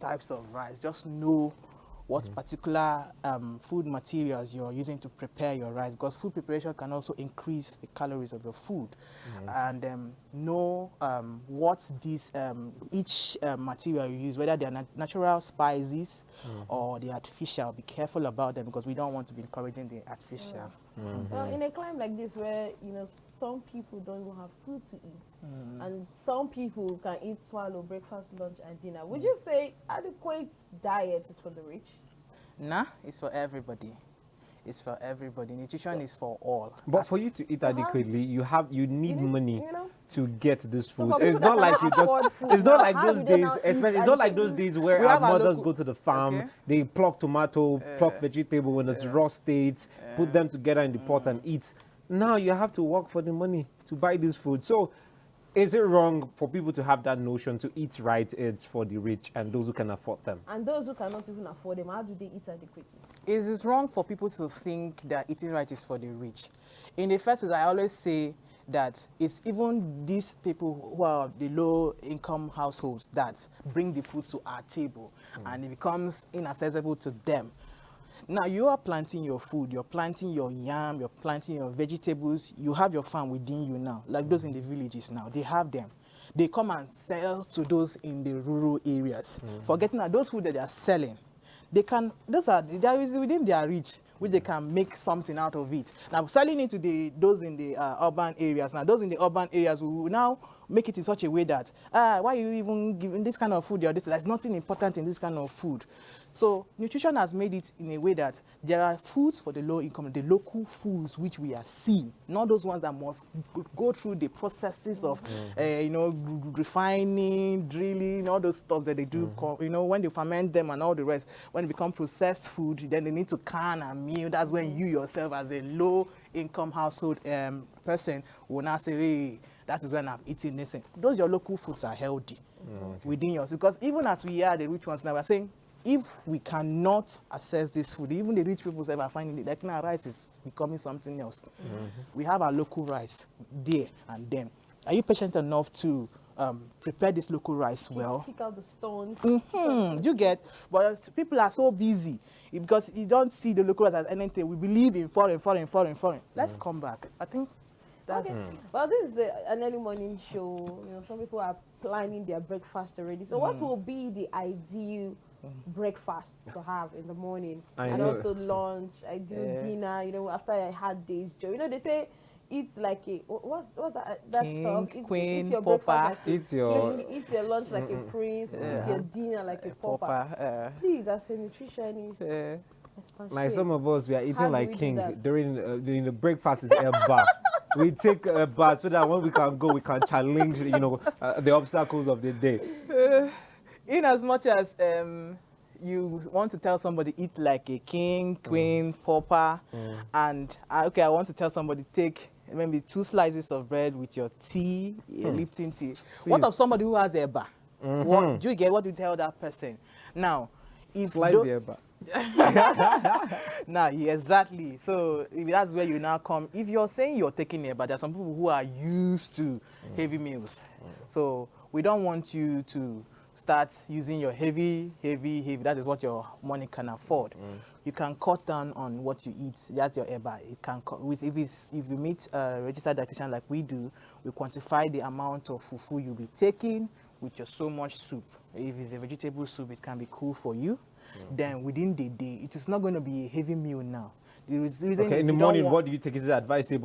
types of rice. Just know what particular food materials you're using to prepare your rice, because food preparation can also increase the calories of your food. And know what these each material you use, whether they are natural spices or the artificial. Be careful about them, because we don't want to be encouraging the artificial. Well, in a climate like this, where some people don't even have food to eat, and some people can eat, swallow breakfast, lunch, and dinner, would you say adequate diet is for the rich? Nah, it's for everybody. It's for everybody. Nutrition is for all. But for you to eat adequately, you need money to get this food. So it's not like you just. It's not like those days. Especially, it's not like those days where our mothers go to the farm. They pluck tomato, pluck vegetable when it's raw state, put them together in the pot and eat. Now you have to work for the money to buy this food. So, is it wrong for people to have that notion to eat right? It's for the rich and those who can afford them. And those who cannot even afford them, how do they eat adequately? It is wrong for people to think that eating right is for the rich. In the first place, I always say that it's even these people who are the low-income households that bring the food to our table, and it becomes inaccessible to them. Now, you are planting your food, you're planting your yam, you're planting your vegetables, you have your farm within you now, like those in the villages now, they have them. They come and sell to those in the rural areas, forgetting that those food that they are selling, they is within their reach, which they can make something out of it. Now, selling it to those in the urban areas, now those in the urban areas will now make it in such a way that, why are you even giving this kind of food or this? There's nothing important in this kind of food. So nutrition has made it in a way that there are foods for the low income, the local foods which we are seeing, not those ones that must go through the processes of, refining, drilling, all those stuff that they do. When they ferment them and all the rest, when it becomes processed food, then they need to can and meal. That's when you yourself, as a low income household person, will now say, hey, that is when I'm eating this thing. Those your local foods are healthy within yours, because even as we are the rich ones now, we're saying, if we cannot access this food, even the rich people are finding it, like now rice is becoming something else. We have our local rice there and then. Are you patient enough to prepare this local rice well? Pick out the stones. You get, but people are so busy because you don't see the local rice as anything. We believe in foreign. Let's come back. I think that's... Okay. Well, this is an early morning show. Some people are planning their breakfast already. So what will be the ideal breakfast to have in the morning, and also lunch, dinner, after a hard day's job? They say eat like a, what's that King, stuff? queen, eat your pauper. breakfast like Eat your king, eat your lunch like a prince, eat your dinner like a pauper. Please, as a nutritionist, like some of us, we are eating like king during the breakfast is a bath. We take a bath so that when we can go, we can challenge the obstacles of the day. In as much as you want to tell somebody eat like a king, queen, pauper, and I want to tell somebody take maybe 2 slices of bread with your tea, Lipton tea. Please. What of somebody who has eba? What do you get? What do you tell that person? Now, if slice the eba. Now, exactly. So if that's where you now come. If you're saying you're taking eba, there are some people who are used to heavy meals. So we don't want you to start using your heavy. That is what your money can afford. You can cut down on what you eat. That's your eba. It can if you meet a registered dietitian like we do, we quantify the amount of fufu you'll be taking with your so much soup. If it's a vegetable soup, it can be cool for you. Then within the day, it is not going to be a heavy meal now. The reason in the morning, what do you take? Is it advisable?